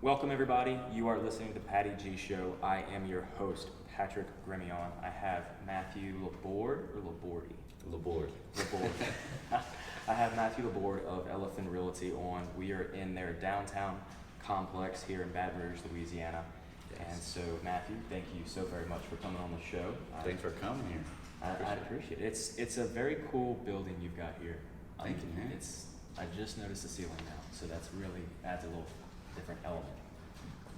Welcome everybody. You are listening to the Patty G Show. I am your host, Patrick Gremion. I have Matthew Laborde or Laborde? Laborde. I have Matthew Laborde of Elifin Realty on. We are in their downtown complex here in Baton Rouge, Louisiana. Yes. And so, Matthew, thank you so very much for coming on the show. Thanks for coming here. I appreciate it. It's a very cool building you've got here. Thank you, man. I just noticed the ceiling now, so that's really adds a little different element.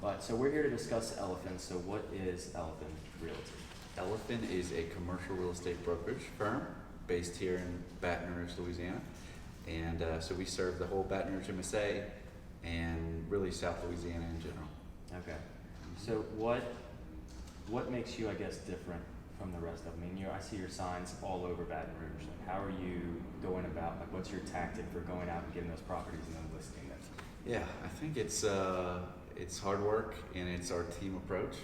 But so we're here to discuss Elifin. So what is Elifin Realty? Elifin is a commercial real estate brokerage firm based here in Baton Rouge, Louisiana. And so we serve the whole Baton Rouge MSA and really South Louisiana in general. Okay. So what makes you, I guess, different from the rest of them? I mean, I see your signs all over Baton Rouge. Like, how are you going about? Like, what's your tactic for going out and getting those properties and then listing them? Yeah, I think it's hard work and it's our team approach.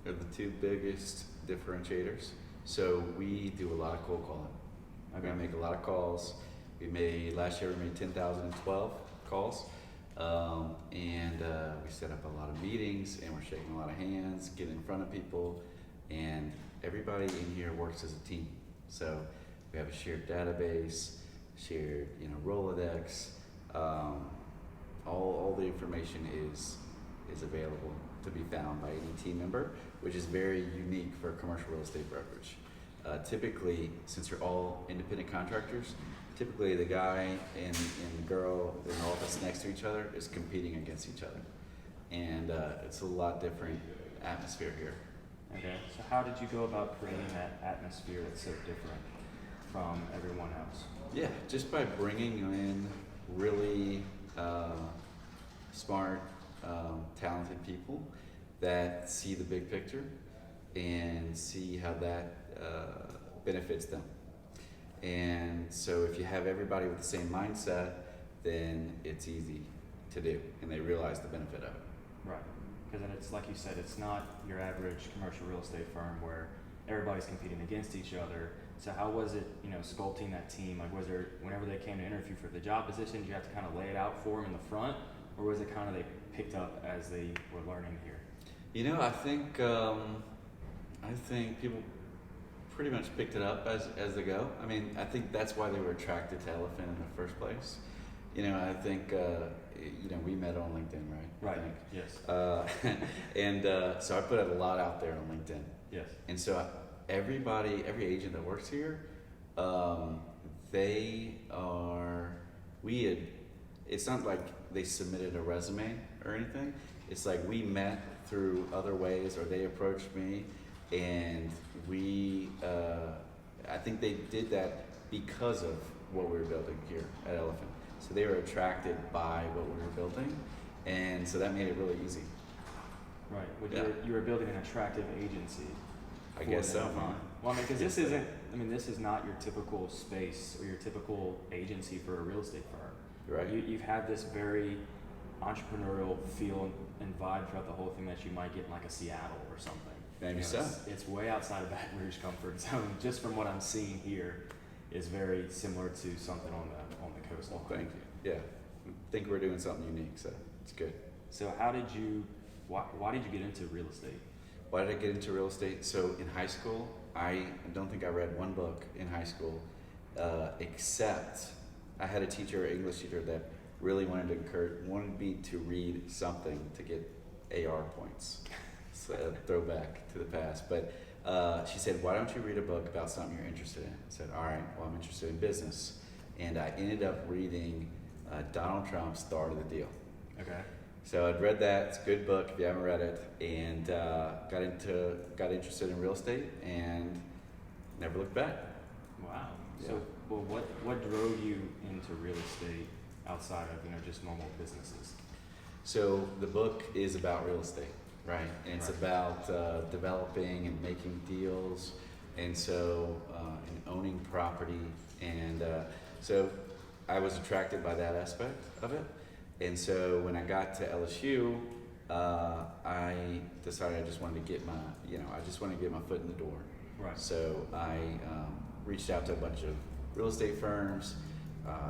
They're the two biggest differentiators. So we do a lot of cold calling. Okay. We make a lot of calls. Last year we made 10,012 calls. And we set up a lot of meetings and we're shaking a lot of hands, getting in front of people, and everybody in here works as a team. So we have a shared database, shared Rolodex. All the information is available to be found by any team member, which is very unique for a commercial real estate brokerage. Typically, since you're all independent contractors, typically the guy and the girl in the office next to each other is competing against each other. And it's a lot different atmosphere here. Okay. So how did you go about creating that atmosphere that's so different from everyone else? Yeah, just by bringing in really smart, talented people that see the big picture and see how that benefits them. And so if you have everybody with the same mindset, then it's easy to do and they realize the benefit of it. Right. Because then it's like you said, it's not your average commercial real estate firm where everybody's competing against each other. So how was it, sculpting that team? Like, was there, whenever they came to interview for the job position, did you have to kind of lay it out for them in the front, or was it kind of they picked up as they were learning here? I think people pretty much picked it up as they go. I mean, I think that's why they were attracted to Elifin in the first place. I think we met on LinkedIn, right? Right. I think. Yes. And so I put a lot out there on LinkedIn. Yes. And so every agent that works here, it's not like they submitted a resume or anything. It's like we met through other ways, or they approached me, and I think they did that because of what we were building here at Elifin. So they were attracted by what we were building, and so that made it really easy. Right. Well, you were building an attractive agency. I guess so. Well, because this is not your typical space or your typical agency for a real estate firm. Right. You've had this very entrepreneurial feel and vibe throughout the whole thing that you might get in like a Seattle or something. Maybe so. It's way outside of Baton Rouge comfort zone. Just from what I'm seeing here, is very similar to something on the coastline. Well, thank you. Yeah, I think we're doing something unique, so it's good. So why did you get into real estate? Why did I get into real estate? So in high school, I don't think I read one book in high school, except I had a teacher, an English teacher, that really wanted me to read something to get AR points. So throwback to the past. But she said, why don't you read a book about something you're interested in? I said, all right, well, I'm interested in business. And I ended up reading Donald Trump's Start of the Deal. Okay. So I'd read that. It's a good book if you haven't read it, and got interested in real estate and never looked back. Wow. Yeah. So, well, what drove you into real estate outside of just normal businesses? So the book is about real estate, right? And it's about developing and making deals, and so and owning property, and so I was attracted by that aspect of it. And so when I got to LSU, I decided I just wanted to get my foot in the door. Right. So I reached out to a bunch of real estate firms.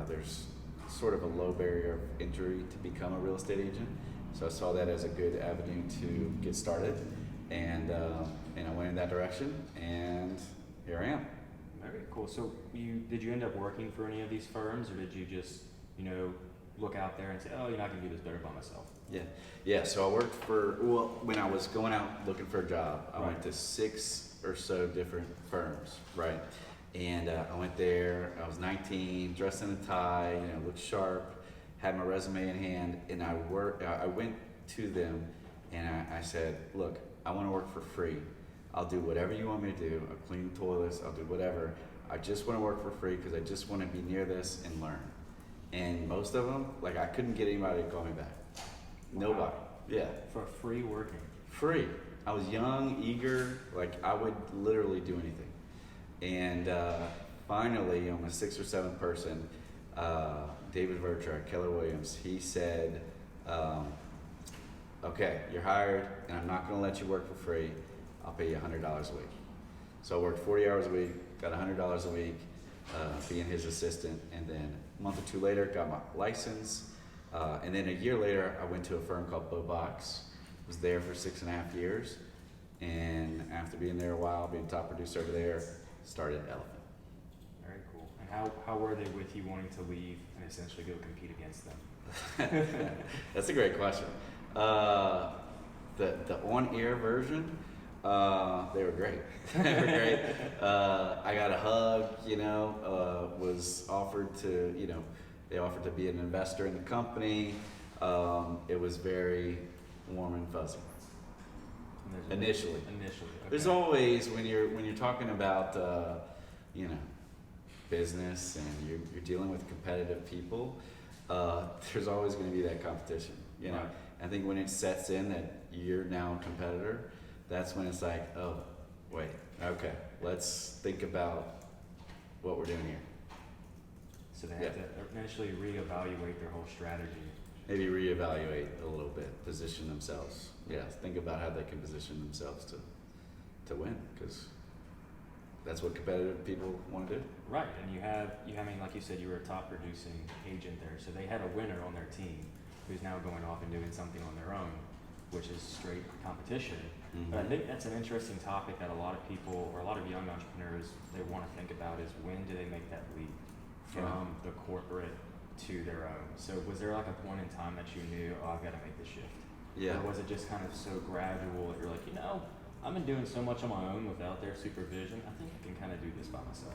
There's sort of a low barrier of entry to become a real estate agent. So I saw that as a good avenue to get started, and I went in that direction, and here I am. Very cool. So did you end up working for any of these firms, or did you just, look out there and say, oh, I can do this better by myself? Yeah. So I worked when I was going out looking for a job, I Right. went to 6 or so different firms, right? And I went there, I was 19, dressed in a tie, looked sharp, had my resume in hand, and I went to them and I said, look, I want to work for free. I'll do whatever you want me to do. I'll clean the toilets, I'll do whatever. I just want to work for free because I just want to be near this and learn. And most of them, I couldn't get anybody to call me back. Nobody. Wow. Yeah. For free working? Free. I was young, eager, I would literally do anything. And finally, on the 6th or 7th person, David Vertra, Keller Williams, he said, okay, you're hired, and I'm not going to let you work for free. I'll pay you $100 a week. So I worked 40 hours a week, got $100 a week, being his assistant, and then a month or 2 later, got my license. And then a year later, I went to a firm called Bobox. Was there for 6.5 years, and after being there a while, being top producer over there, started Elifin. Very cool. And how were they with you wanting to leave and essentially go compete against them? That's a great question. The on-air version, they were great. They were great. I got a hug. Was offered to, they offered to be an investor in the company. It was very warm and fuzzy. Initially. Okay. There's always, when you're talking about business and you're dealing with competitive people, there's always going to be that competition. Right. I think when it sets in that you're now a competitor, that's when it's like, oh, wait, okay, let's think about what we're doing here. So they had to initially reevaluate their whole strategy. Maybe reevaluate a little bit, position themselves. Yeah, think about how they can position themselves to win, because that's what competitive people want to do. Right, and like you said, you were a top producing agent there, so they had a winner on their team who's now going off and doing something on their own, which is straight competition. Mm-hmm. But I think that's an interesting topic that a lot of people, or a lot of young entrepreneurs, they want to think about is when do they make that leap from the corporate to their own? So was there a point in time that you knew, oh, I've got to make the shift? Yeah. Or was it just kind of so gradual that you're like, I've been doing so much on my own without their supervision, I think I can kind of do this by myself?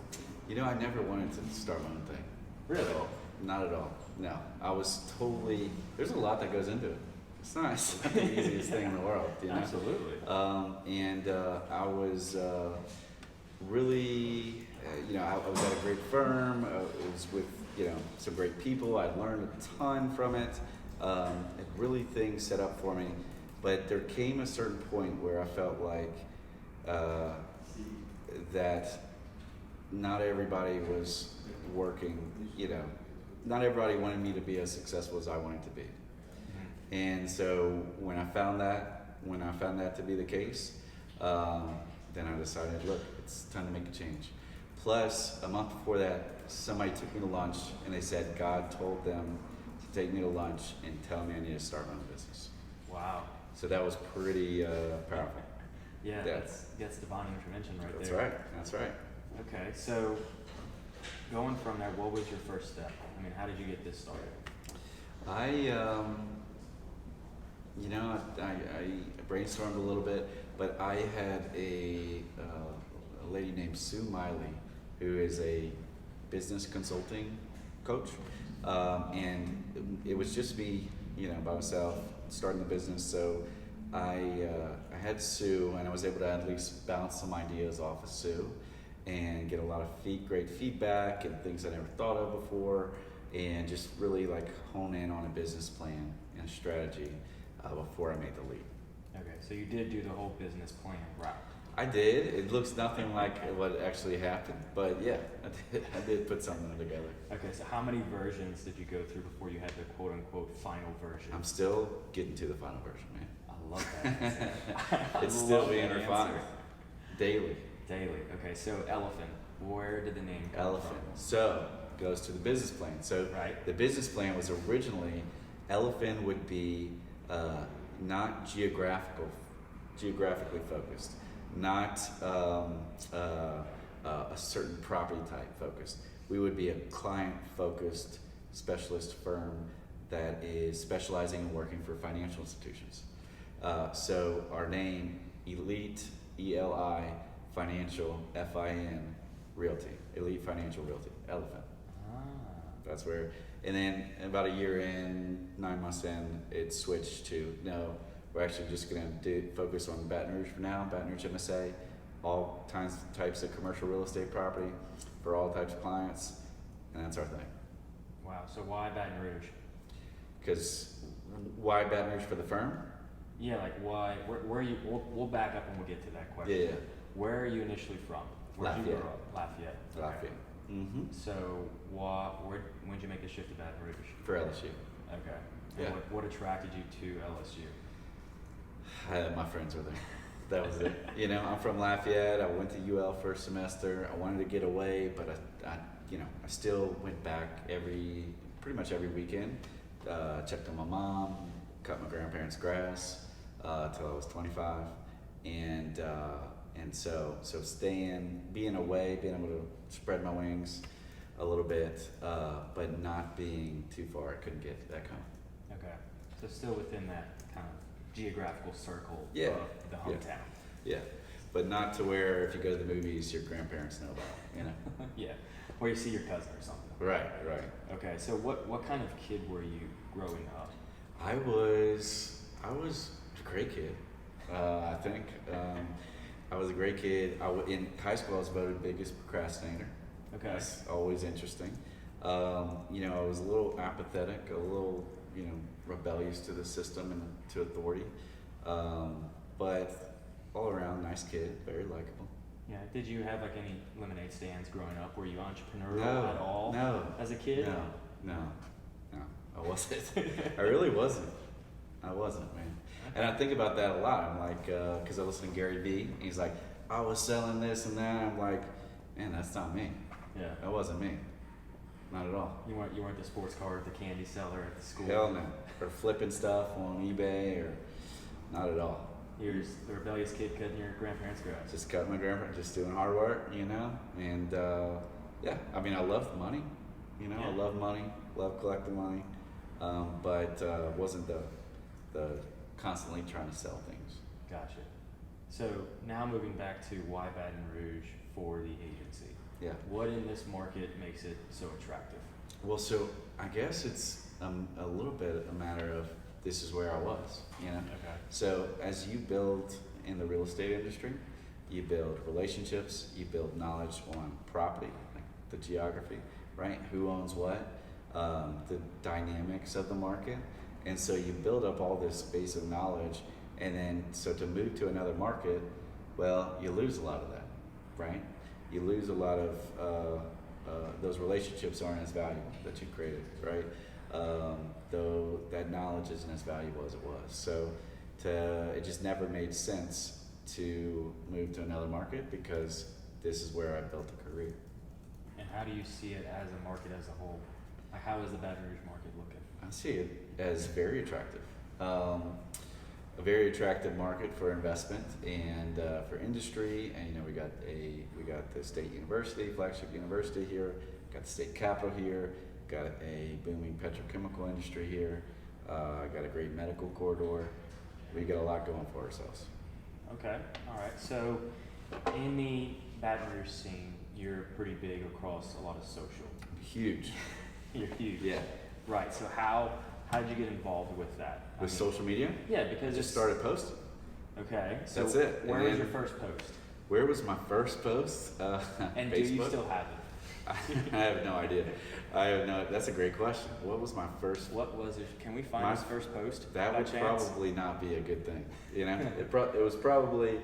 I never wanted to start my own thing. Really? At all. Not at all. No. I was totally, there's a lot that goes into it. It's not the easiest thing in the world, Absolutely. I was really, I was at a great firm. It was with, some great people. I learned a ton from it. Really things set up for me. But there came a certain point where I felt like that not everybody was working, not everybody wanted me to be as successful as I wanted to be. And so when I found that to be the case, then I decided, look, it's time to make a change. Plus, a month before that, somebody took me to lunch and they said God told them to take me to lunch and tell me I need to start my own business. Wow. So that was pretty powerful. Yeah, that's divine intervention right That's there. right. That's right. Okay, so going from there, what was your first step? How did you get this started? I brainstormed a little bit, but I had a lady named Sue Miley, who is a business consulting coach, and it was just me, by myself, starting the business. So I had Sue, and I was able to at least bounce some ideas off of Sue, and get a lot of great feedback and things I never thought of before, and just really hone in on a business plan and strategy before I made the leap. Okay, so you did do the whole business plan, right? I did. It looks nothing like what actually happened, but yeah, I did put something together. Okay, so how many versions did you go through before you had the quote-unquote final version? I'm still getting to the final version, man. I love that. It's still being refined. Daily. Okay, so Elifin, where did the name come Elifin. from? So, goes to the business plan. So, right. The business plan was originally, Elifin would be not geographically focused, not a certain property type focused. We would be a client-focused specialist firm that is specializing in working for financial institutions. So our name, Elite, E-L-I, Financial, F-I-N, Realty, Elite Financial Realty, Elifin. That's where, and then about a year in, 9 months in, it switched to, no, we're actually just gonna focus on Baton Rouge for now, Baton Rouge MSA, all types of commercial real estate property for all types of clients, and that's our thing. Wow, so why Baton Rouge? Because why Baton Rouge for the firm? Yeah, like why, where are you, we'll back up and we'll get to that question. Yeah. Where are you initially from? Where'd you Lafayette. grow up? Lafayette. Okay. Lafayette. Mm-hmm. So, when'd you make the shift to Baton Rouge? For LSU. Okay. And Yeah. what attracted you to LSU? My friends were there. That was it. You know, I'm from Lafayette. I went to UL first semester. I wanted to get away, but I still went back pretty much every weekend. Checked on my mom, cut my grandparents' grass till I was 25, and so being away, being able to spread my wings a little bit, but not being too far. I couldn't get back home. Okay. So still within that kind of geographical circle Yeah. of the hometown. Yeah, but not to where if you go to the movies, your grandparents know about it, you know? Yeah. Or you see your cousin or something. Right. Okay. So what kind of kid were you growing up? I was a great kid. I think I was a great kid. In high school, I was voted biggest procrastinator. Okay. That's always interesting. I was a little apathetic, a little, rebellious to the system and to authority. But all around, nice kid, very likable. Yeah. Did you have like any lemonade stands growing up? Were you entrepreneurial at all? No. As a kid? No. I wasn't. I really wasn't. I wasn't, man. And I think about that a lot. I'm like, because I listen to Gary Vee. He's like, I was selling this and that. I'm like, man, that's not me. Yeah. That wasn't me. Not at all. You weren't the sports car, the candy seller at the school. Hell no. Or flipping stuff on eBay or not at all. You're just the rebellious kid cutting your grandparents' grass. Just cutting my grandparents, just doing hard work, and I love money, Yeah. I love money, love collecting money, but wasn't the constantly trying to sell things. Gotcha. So now moving back to why Baton Rouge for the agency. Yeah. What in this market makes it so attractive? Well, so I guess it's a little bit a matter of this is where I was, Okay. So as you build in the real estate industry, you build relationships, you build knowledge on property, like the geography, right? Who owns what, the dynamics of the market. And so you build up all this base of knowledge, and then so to move to another market, well, you lose a lot of that, right? You lose a lot of those relationships aren't as valuable that you created, right? Though that knowledge isn't as valuable as it was. So it just never made sense to move to another market because this is where I built a career. And how do you see it as a market as a whole? Like how is the Baton Rouge market looking? I see it as very attractive. A very attractive market for investment and for industry. And we got the state university, flagship university here. Got the state capitol here. Got a booming petrochemical industry here. Got a great medical corridor. We got a lot going for ourselves. Okay. All right. So in the Baton Rouge scene, you're pretty big across a lot of social. Huge. You're huge. Yeah. Right. So how did you get involved with that? With social media? Yeah, because Just started posting. Okay. So That's it. Where And was then- your first post? Where was my first post? And Facebook? do you still have it? I have no idea. That's a great question. What was my first? What was it? Can we find My- his first post? That by would chance? probably not be a good thing. It was probably,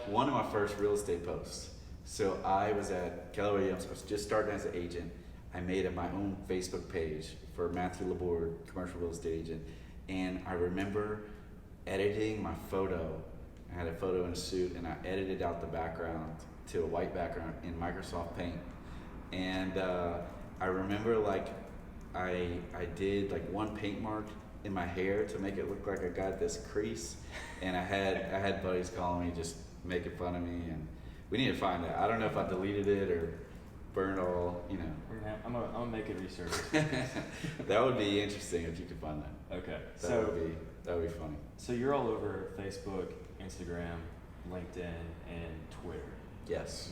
one of my first real estate posts. So I was at Keller Williams. I was just starting as an agent. I made my own Facebook page for Matthew Laborde, commercial real estate agent. And I remember editing my photo. I had a photo in a suit, and I edited out the background to a white background in Microsoft Paint. And I remember I did one paint mark in my hair to make it look like I got this crease, and I had buddies calling me just making fun of me, and we need to find that. I don't know if I deleted it or burned all, you know. I'm gonna make it research. That would be interesting if you could find that. Okay. That would be funny. So you're all over Facebook, Instagram, LinkedIn, and Twitter. Yes.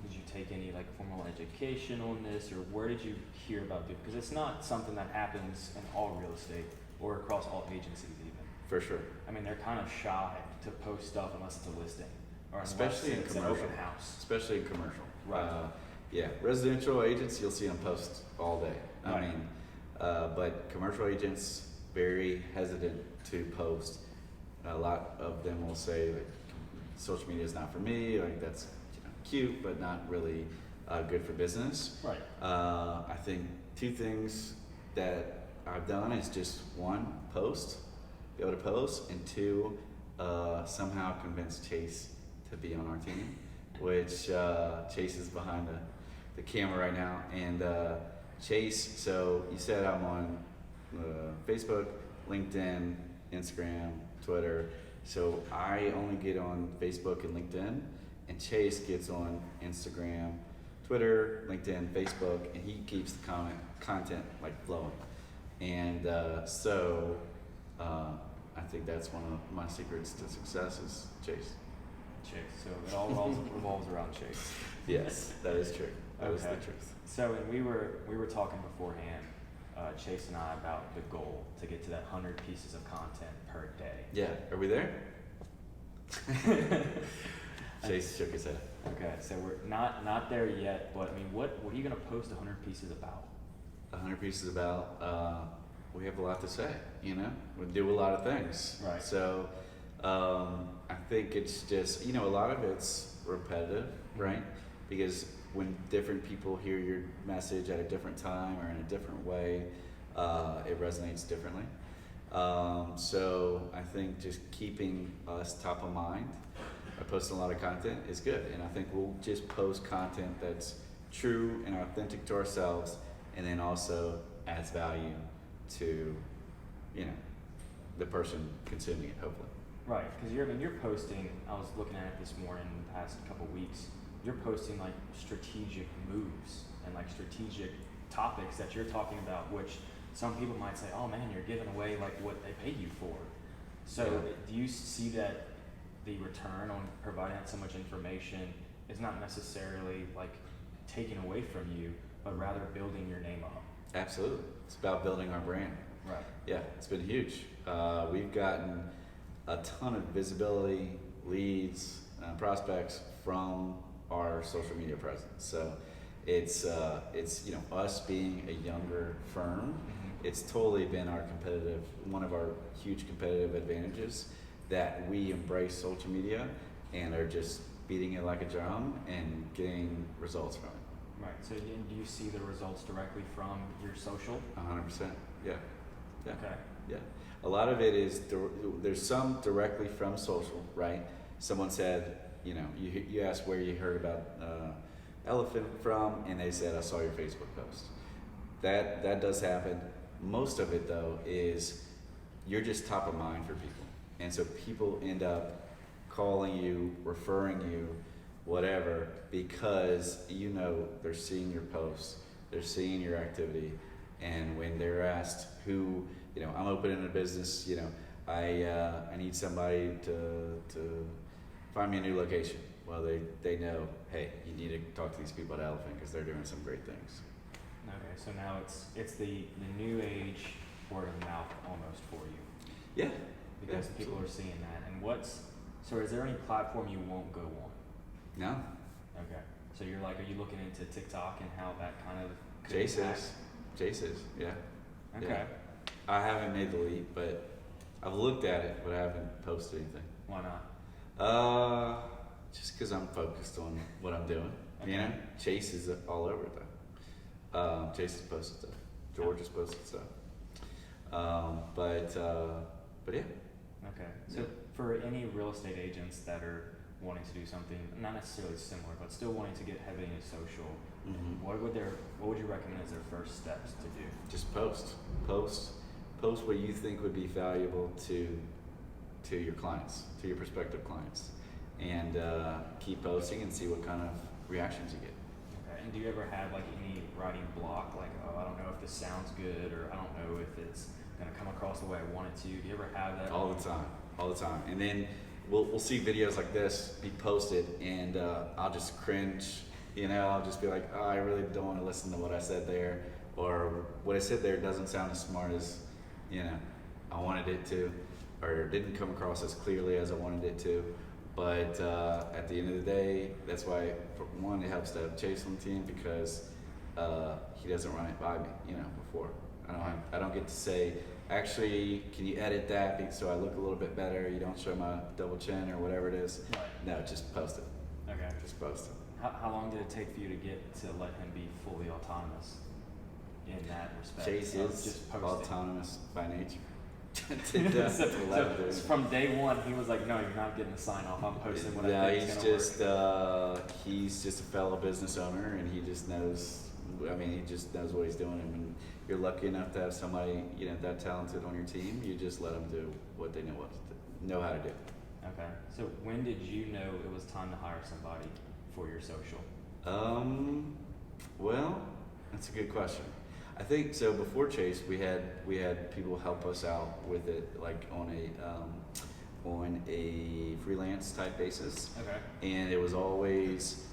Did you take any like formal education on this, or where did you hear about it? Because it's not something that happens in all real estate or across all agencies even. For sure. I mean, they're kind of shy to post stuff unless it's a listing, or Especially in it's commercial. an open house. Especially in commercial. Right. Yeah, residential agents, you'll see them post all day. Right. I mean, but commercial agents, very hesitant to post. A lot of them will say, like, social media is not for me, like that's cute, but not really good for business. Right. I think two things that I've done is just one, be able to post, and two, somehow convince Chase to be on our team, which Chase is behind the camera right now. And Chase, so you said I'm on Facebook, LinkedIn, Instagram, Twitter. So I only get on Facebook and LinkedIn, and Chase gets on Instagram, Twitter, LinkedIn, Facebook, and he keeps the content like flowing. And I think that's one of my secrets to success is Chase. Chase. So it all revolves around Chase. Yes, that is true. That is the truth. So and we were talking beforehand, Chase and I, about the goal to get to that 100 pieces of content per day. Yeah, are we there? Chase shook his head. Okay, so we're not there yet, but I mean, what are you gonna post 100 pieces about? 100 pieces about, we have a lot to say, you know? We do a lot of things. Right. So I think it's just, a lot of it's repetitive, right? Because when different people hear your message at a different time or in a different way, it resonates differently. So I think just keeping us top of mind by posting a lot of content is good. And I think we'll just post content that's true and authentic to ourselves, and then also adds value to, the person consuming it, hopefully. Right, because you're posting, I was looking at it this morning in the past couple weeks, you're posting like strategic moves and like strategic topics that you're talking about, which some people might say, oh man, you're giving away like what they paid you for. So do you see that the return on providing that so much information is not necessarily like taken away from you, but rather building your name up? Absolutely. It's about building our brand. Right. Yeah, it's been huge. We've gotten a ton of visibility, leads, prospects from our social media presence. So it's us being a younger firm. Mm-hmm. It's totally been one of our huge competitive advantages, that we embrace social media and are just beating it like a drum and getting results from it. Right. So do you see the results directly from your social? 100%. Yeah. Yeah. Okay. Yeah. A lot of it is, there's some directly from social, right? Someone said, you asked where you heard about Elifin from, and they said, I saw your Facebook post. That does happen. Most of it, though, is you're just top of mind for people. And so people end up calling you, referring you, whatever, because they're seeing your posts, they're seeing your activity, and when they're asked who, I'm opening a business, I need somebody to find me a new location. Well, they know, hey, you need to talk to these people at Elifin because they're doing some great things. Okay, so now it's the new age word of mouth almost for you. Yeah. Because people are seeing that. And so is there any platform you won't go on? No. Okay. So are you looking into TikTok and how that kind of could Jace is, yeah. Okay. Yeah. I haven't made the leap, but I've looked at it, but I haven't posted anything. Why not? Just because I'm focused on what I'm doing. Okay. Chase is all over it though. Chase has posted stuff. George has posted stuff. But yeah. Okay. So for any real estate agents that are wanting to do something not necessarily similar, but still wanting to get heavy into social, what would you recommend as their first steps to do? Just post post what you think would be valuable to your clients, to your prospective clients, and keep posting and see what kind of reactions you get. Okay. And do you ever have like any writing block, like, oh, I don't know if this sounds good, or I don't know if it's gonna come across the way I want it to? Do you ever have that? All the time. And then we'll see videos like this be posted, and I'll just cringe. I'll just be like, oh, I really don't want to listen to what I said there, or what I said there doesn't sound as smart as I wanted it to, or didn't come across as clearly as I wanted it to. But at the end of the day, that's why, for one, it helps to have Chase on the team, because he doesn't run it by me, before. I don't get to say, actually, can you edit that so I look a little bit better? You don't show my double chin or whatever it is. Right. No, just post it. Okay. Just post it. How long did it take for you to get to let him be fully autonomous in that respect? Chase is just posting. autonomous by nature. So from day one, he was like, "No, you're not getting a sign off. I'm posting what I think is gonna work." He's just a fellow business owner, and he just knows. He just knows what he's doing. And when you're lucky enough to have somebody that talented on your team, you just let them do what they know how to do. Okay. So when did you know it was time to hire somebody for your social? Well, that's a good question. I think so. Before Chase, we had people help us out with it, like on a freelance type basis. Okay. And it was always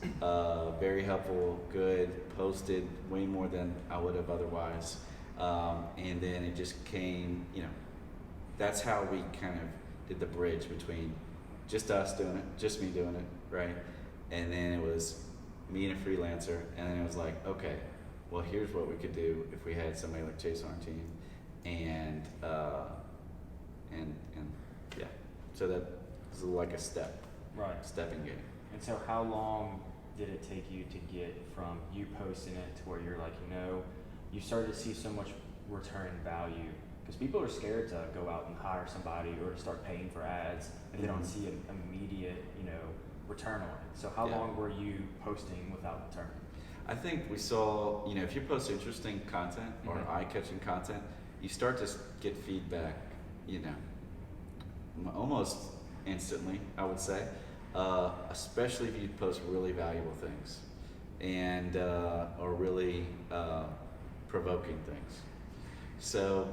very helpful, good, posted way more than I would have otherwise. And then it just came, that's how we kind of did the bridge between just us doing it, just me doing it, right? And then it was me and a freelancer, and then it was like, okay, well, here's what we could do if we had somebody like Chase on our team, and yeah, so that was like a stepping game. And so how long did it take you to get from you posting it to where you're like, you started to see so much return value? Because people are scared to go out and hire somebody or to start paying for ads if they don't see an immediate, return on it. So how long were you posting without return? I think we saw, if you post interesting content or eye-catching content, you start to get feedback, almost instantly, I would say, especially if you post really valuable things and or really provoking things. So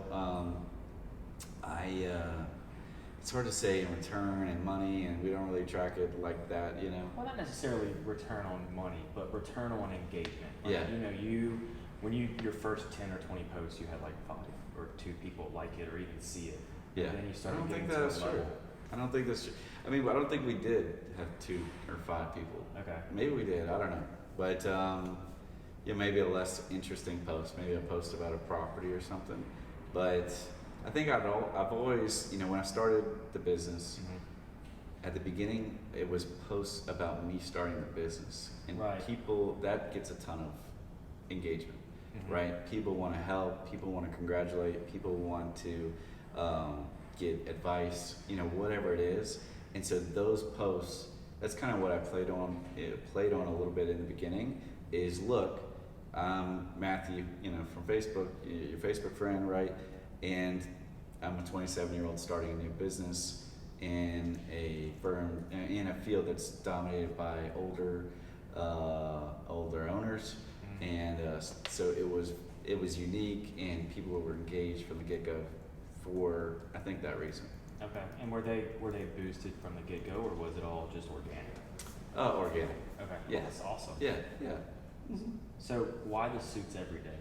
it's hard to say in return and money, and we don't really track it like that, Well, not necessarily return on money, but return on engagement. Like, yeah. When your first 10 or 20 posts, you had like 5 or 2 people like it or even see it. Yeah. And then you started I don't think getting that's to a level. true. I don't think that's true. I don't think we did have 2 or 5 people. Okay. Maybe we did. I don't know. But maybe a less interesting post. Maybe a post about a property or something. But I think I've always, when I started the business, at the beginning, it was posts about me starting the business. And people, that gets a ton of engagement, right? People want to help, people want to congratulate, people want to get advice, whatever it is. And so those posts, that's kind of what I played on a little bit in the beginning, is look, I'm Matthew, from Facebook, your Facebook friend, right? And I'm a 27-year-old starting a new business in a firm, in a field that's dominated by older owners. And so it was unique, and people were engaged from the get-go for, I think, that reason. Okay. And were they boosted from the get-go, or was it all just organic? Organic. Okay. Yeah. Well, that's awesome. Yeah. So why the suits every day?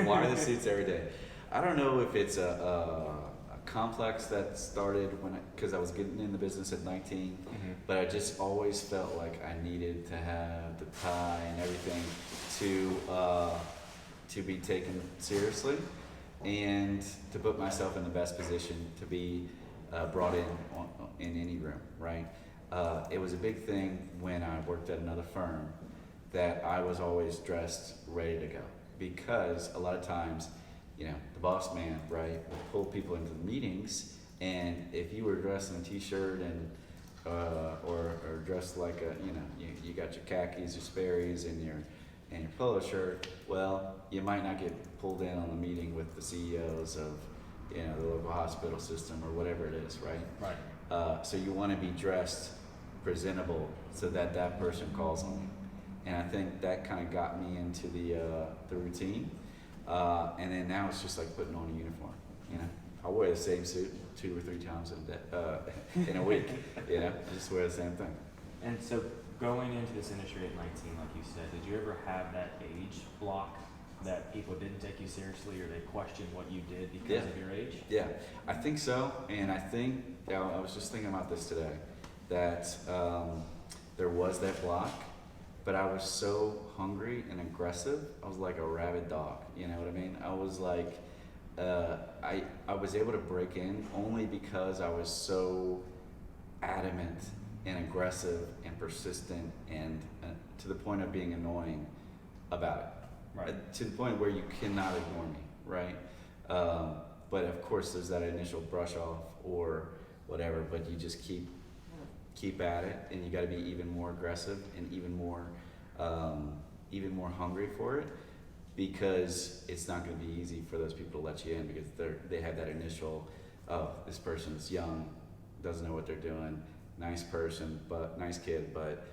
Why the suits every day? I don't know if it's a complex that started because I was getting in the business at 19, but I just always felt like I needed to have the tie and everything to be taken seriously and to put myself in the best position to be brought in any room, right? It was a big thing when I worked at another firm that I was always dressed ready to go, because a lot of times, the boss man, right, would pull people into the meetings, and if you were dressed in a t-shirt and or dressed like you got your khakis, your Sperry's, and your polo shirt, well, you might not get pulled in on the meeting with the CEOs of you know, the local hospital system or whatever it is, right? Right. So you want to be dressed presentable so that that person calls on you. And I think that kind of got me into the routine. And then now it's just like putting on a uniform. You know, I wear the same suit 2 or 3 times in a week. You know, I just wear the same thing. And so going into this industry at 19, like you said, did you ever have that age block that people didn't take you seriously or they questioned what you did because of your age? Yeah, I think so. And I think, you know, I was just thinking about this today, that there was that block, but I was so hungry and aggressive. I was like a rabid dog, you know what I mean? I was like, I was able to break in only because I was so adamant and aggressive and persistent and to the point of being annoying about it. Right. To the point where you cannot ignore me, right? But of course, there's that initial brush off or whatever. But you just keep at it, and you got to be even more aggressive and even more hungry for it, because it's not going to be easy for those people to let you in, because they have that initial, oh, this person's young, doesn't know what they're doing, nice person, but nice kid, but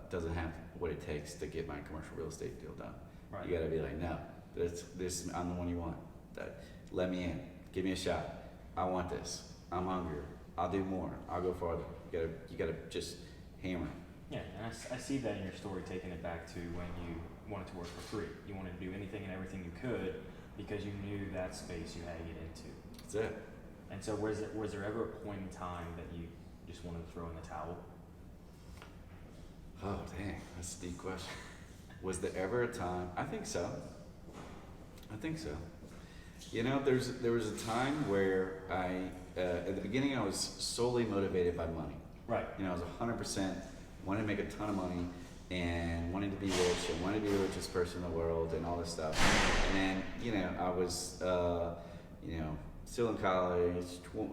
doesn't have what it takes to get my commercial real estate deal done. Right. You got to be like, no, this I'm the one you want. Let me in. Give me a shot. I want this. I'm hungrier. I'll do more. I'll go farther. You gotta just hammer. Yeah, and I see that in your story, taking it back to when you wanted to work for free. You wanted to do anything and everything you could because you knew that space you had to get into. That's it. And so was there ever a point in time that you just wanted to throw in the towel? Oh, dang. That's a deep question. Was there ever a time? I think so. You know, there was a time where at the beginning, I was solely motivated by money. Right. You know, I was 100% wanted to make a ton of money and wanted to be rich and wanted to be the richest person in the world and all this stuff. And then, you know, I was, you know, still in college,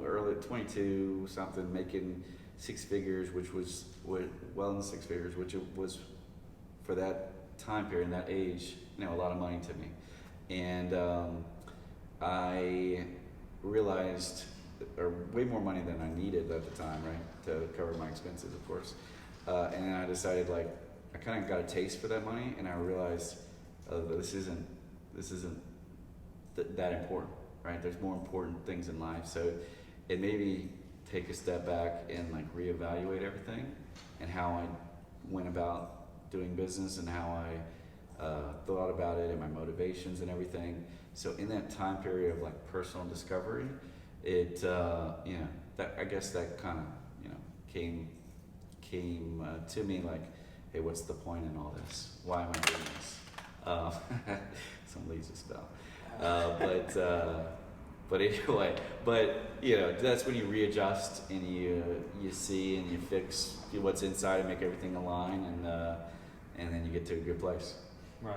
early 22 something, making 6 figures, which was well in the 6 figures, which it was for that time period, that age, you know, a lot of money to me. And I realized, or way more money than I needed at the time, right, to cover my expenses, of course. And then I decided, like, I kind of got a taste for that money, and I realized this isn't that important, right? There's more important things in life. So it made me take a step back and like reevaluate everything and how I went about doing business and how I thought about it and my motivations and everything. So in that time period of like personal discovery, it you know, that, I guess that kind of, you know, came to me like, hey, what's the point in all this? Why am I doing this? Some lazy spell. But anyway, you know, that's when you readjust and you see and you fix what's inside and make everything align, and then you get to a good place. Right.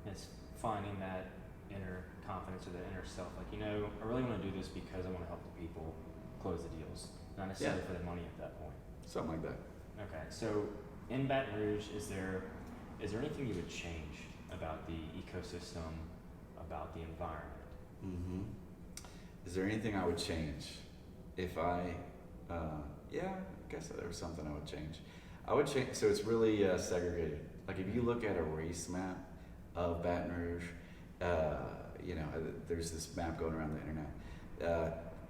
It's finding that inner confidence or that inner self. Like, you know, I really want to do this because I want to help the people close the deals, not necessarily for the money at that point. Something like that. Okay. So in Baton Rouge, is there anything you would change about the ecosystem, about the environment? Mm-hmm. Is there anything I would change? If I, yeah, I guess there was something I would change. I would change, so it's really segregated. Like if you look at a race map of Baton Rouge, you know, there's this map going around the internet.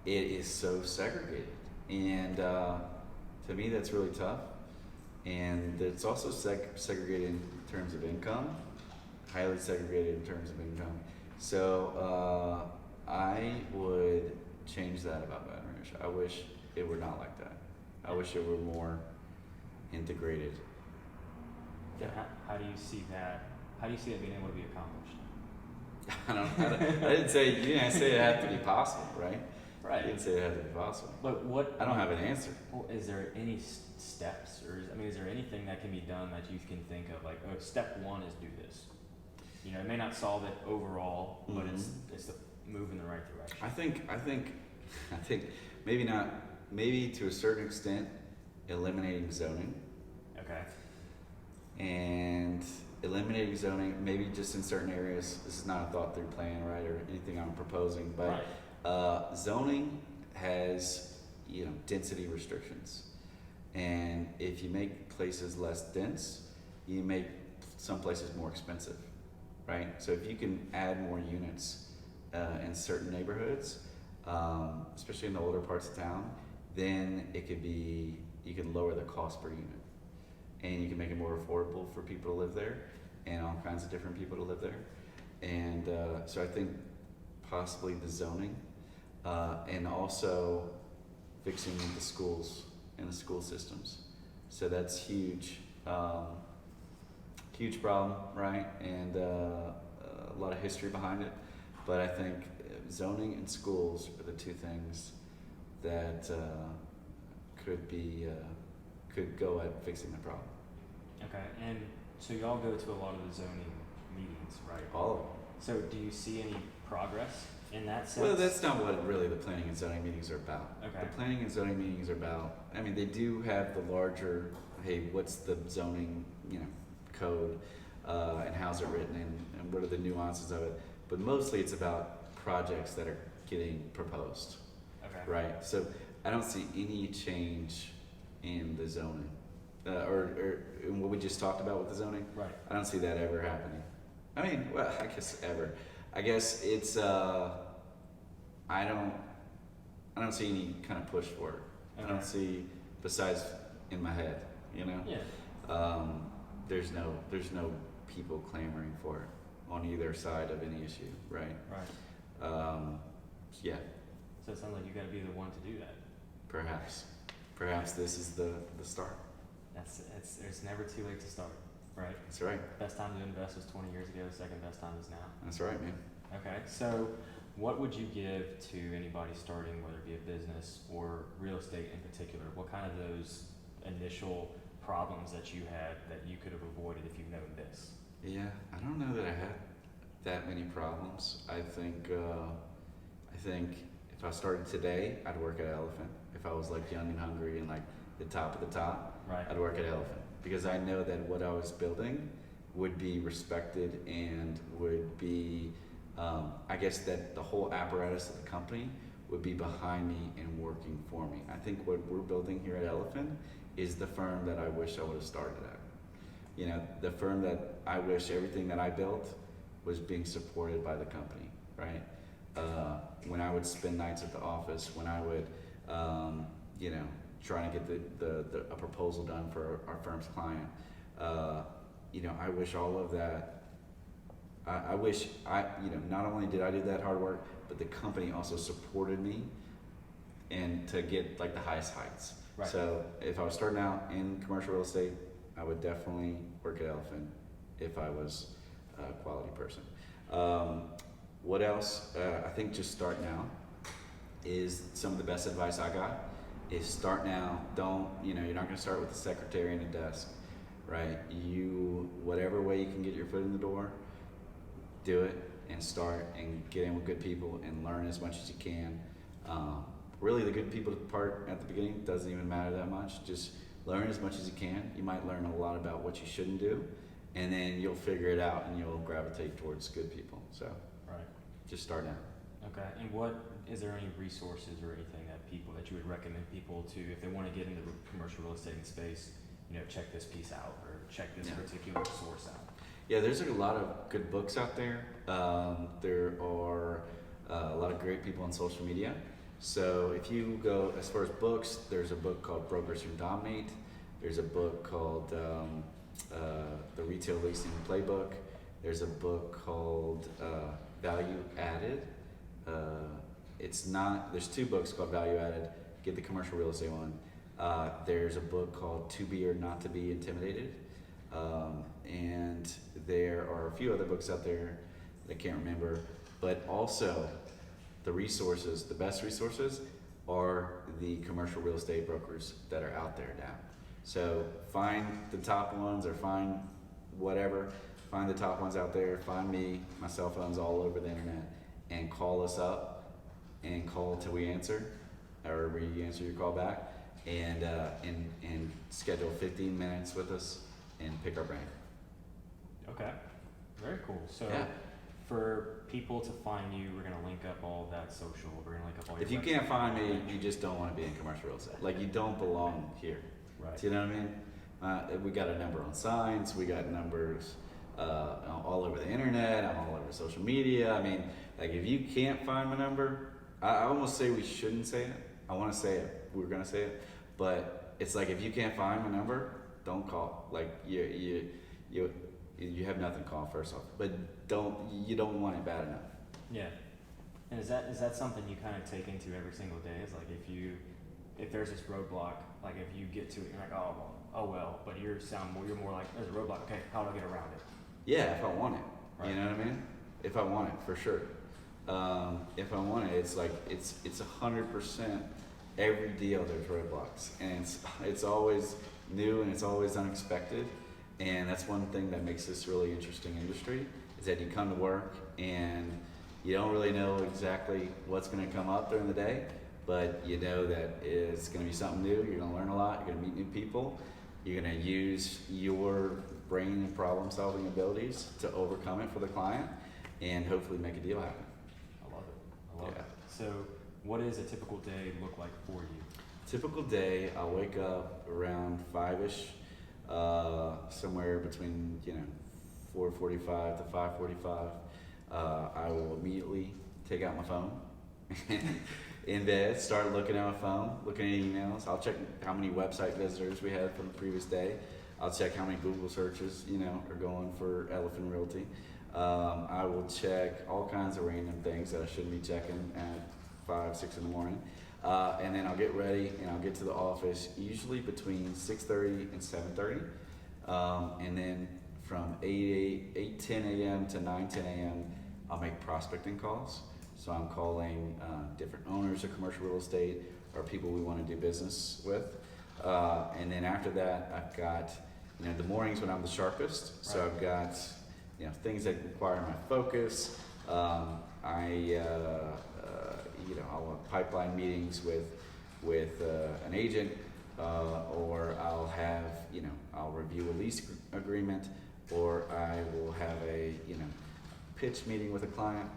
It is so segregated. And to me, that's really tough. And it's also segregated in terms of income, highly segregated in terms of income. So I would change that about Baton Rouge. I wish it were not like that. I wish it were more integrated. Yeah. How do you see that? How do you see that being able to be accomplished? I don't. I didn't say you didn't say it had to be possible, right? Right. You didn't say it had to be possible. But what? I don't have an answer. Well, is there any steps, or is there anything that can be done that you can think of? Like, oh, step 1 is do this. You know, it may not solve it overall, but it's a move in the right direction. I think maybe not. Maybe to a certain extent, eliminating zoning. Okay. And eliminating zoning, maybe just in certain areas. This is not a thought through plan, right, or anything I'm proposing, but Zoning has, density restrictions. And if you make places less dense, you make some places more expensive, right? So if you can add more units in certain neighborhoods, especially in the older parts of town, then you can lower the cost per unit. And you can make it more affordable for people to live there and all kinds of different people to live there. And so I think possibly the zoning and also fixing the schools and the school systems. So that's huge. Huge problem, right? And a lot of history behind it. But I think zoning and schools are the two things that could go at fixing the problem. Okay, and so y'all go to a lot of the zoning meetings, right? All of them. So do you see any progress in that sense? Well, that's not what really the planning and zoning meetings are about. Okay. The planning and zoning meetings are about, they do have the larger, hey, what's the zoning, code, and how's it written, and what are the nuances of it. But mostly it's about projects that are getting proposed. Okay. Right? So I don't see any change in the zoning. Or in what we just talked about with the zoning. Right. I don't see that ever happening. I guess ever. I guess it's I don't see any kind of push for it. Okay. I don't see, besides in my head, Yeah. There's no people clamoring for it on either side of any issue, right? Right. Yeah. So it sounds like you got to be the one to do that. Perhaps this is the start. It's never too late to start, right? That's right. Best time to invest was 20 years ago. Second best time is now. That's right, man. Okay, so what would you give to anybody starting, whether it be a business or real estate in particular? What kind of those initial problems that you had that you could have avoided if you've known this? Yeah, I don't know that I had that many problems. I think if I started today, I'd work at Elifin. If I was like young and hungry and like the top of the top, right, I'd work at Elifin, because I know that what I was building would be respected and would be, I guess that the whole apparatus of the company would be behind me and working for me. I think what we're building here at Elifin is the firm that I wish I would have started at. The firm that I wish everything that I built was being supported by the company, right? When I would spend nights at the office, when I would, trying to get a proposal done for our firm's client, I wish all of that. I wish not only did I do that hard work, but the company also supported me and to get like the highest heights. Right. So if I was starting out in commercial real estate, I would definitely work at Elifin if I was a quality person. What else? I think just start now is some of the best advice I got is start now. Don't, you're not going to start with a secretary and a desk, right? Whatever way you can get your foot in the door, do it and start and get in with good people and learn as much as you can. Really the good people part at the beginning doesn't even matter that much. Just learn as much as you can. You might learn a lot about what you shouldn't do, and then you'll figure it out and you'll gravitate towards good people. So right, just start now. Okay, and is there any resources or anything that you would recommend people to, if they want to get into the commercial real estate space, check this piece out or check this particular source out? Yeah, there's a lot of good books out there. There are a lot of great people on social media. So if you go as far as books, there's a book called Brokers Who Dominate. There's a book called The Retail Leasing Playbook. There's a book called Value Added. There's two books called Value Added. Get the commercial real estate one. There's a book called To Be or Not to Be Intimidated. And there are a few other books out there that I can't remember, but also the best resources are the commercial real estate brokers that are out there now. So find the top ones or find the top ones out there, find me, my cell phone's all over the internet, and call us up and call till we answer, or we answer your call back, and schedule 15 minutes with us and pick our brain. Okay, very cool. So yeah. for people to find you, we're gonna link up all that social. We're gonna link up all your. If you website, can't find me, you just don't want to be in commercial real estate. Like, you don't belong here. Right. Do you know what I mean? We got a number on signs. We got numbers all over the internet. I'm all over social media. I mean, like, if you can't find my number, I almost say we shouldn't say it. I want to say it. We're gonna say it, but it's like, if you can't find my number, don't call. Like, you have nothing to call first off, but you don't want it bad enough. Yeah. And is that something you kind of take into every single day? Is like, if there's this roadblock, like if you get to it, you're like, oh well, but you're more like, there's a roadblock. Okay, how do I get around it? Yeah, if I want it, right. You know what I mean? If I want it, for sure. If I want it, it's like it's 100%. Every deal there's roadblocks, and it's always new and it's always unexpected, and that's one thing that makes this really interesting industry, is that you come to work and you don't really know exactly what's going to come up during the day, but you know that it's going to be something new. You're going to learn a lot. You're going to meet new people. You're going to use your brain and problem solving abilities to overcome it for the client and hopefully make a deal happen. I love it. So what does a typical day look like for you? Typical day, I'll wake up around 5-ish, somewhere between 4:45 to 5:45. I will immediately take out my phone in bed, start looking at my phone, looking at emails. I'll check how many website visitors we had from the previous day. I'll check how many Google searches are going for Elifin Realty. I will check all kinds of random things that I shouldn't be checking at 5, 6 in the morning. And then I'll get ready and I'll get to the office usually between 6:30 and 7:30. And then from 10 a.m. to 9, 10 a.m., I'll make prospecting calls. So I'm calling different owners of commercial real estate or people we want to do business with. And then after that, I've got, the mornings when I'm the sharpest. So I've got, things that require my focus. I'll have pipeline meetings with an agent, or I'll have, I'll review a lease agreement, or I will have a, pitch meeting with a client.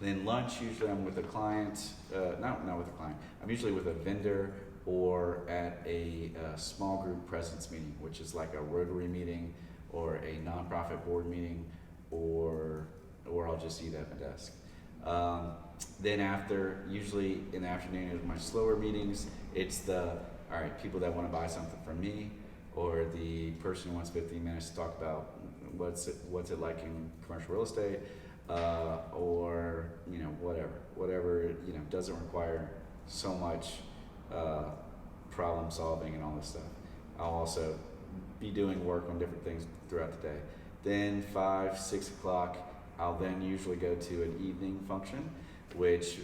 Then lunch, usually I'm with a client, not with a client, I'm usually with a vendor or at a small group presence meeting, which is like a Rotary meeting or a nonprofit board meeting, or I'll just eat at my desk. Then after, usually in the afternoon is my slower meetings. It's people that want to buy something from me, or the person who wants 15 minutes to talk about what's it like in commercial real estate, or whatever doesn't require so much problem solving and all this stuff. I'll also be doing work on different things throughout the day. Then 5, 6 o'clock, I'll then usually go to an evening function, which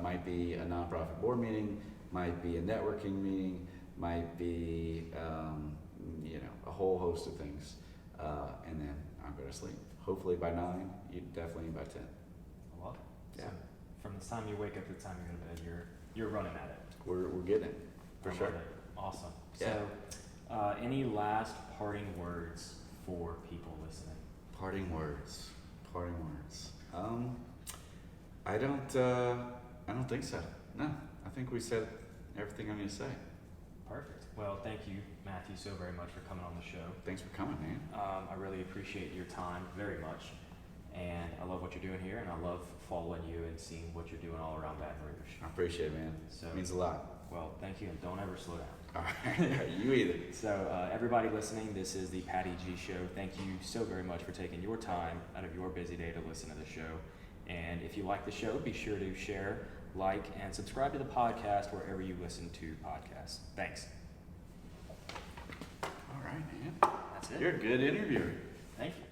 might be a nonprofit board meeting, might be a networking meeting, might be a whole host of things, and then I'll go to sleep. Hopefully by 9, definitely by 10. I love it. Yeah. So from the time you wake up to the time you go to bed, you're running at it. We're getting it, for sure. Love it. Awesome. Yeah. So any last parting words for people listening? Parting words. I don't think so. No, I think we said everything I'm going to say. Perfect. Well, thank you, Matthew, so very much for coming on the show. Thanks for coming, man. I really appreciate your time very much, and I love what you're doing here, and I love following you and seeing what you're doing all around Baton Rouge. I appreciate it, man. So, it means a lot. Well, thank you, and don't ever slow down. All right, you either. So everybody listening, this is the Patty G Show. Thank you so very much for taking your time out of your busy day to listen to the show. And if you like the show, be sure to share, like, and subscribe to the podcast wherever you listen to podcasts. Thanks. All right, man. That's it. You're a good interviewer. Thank you.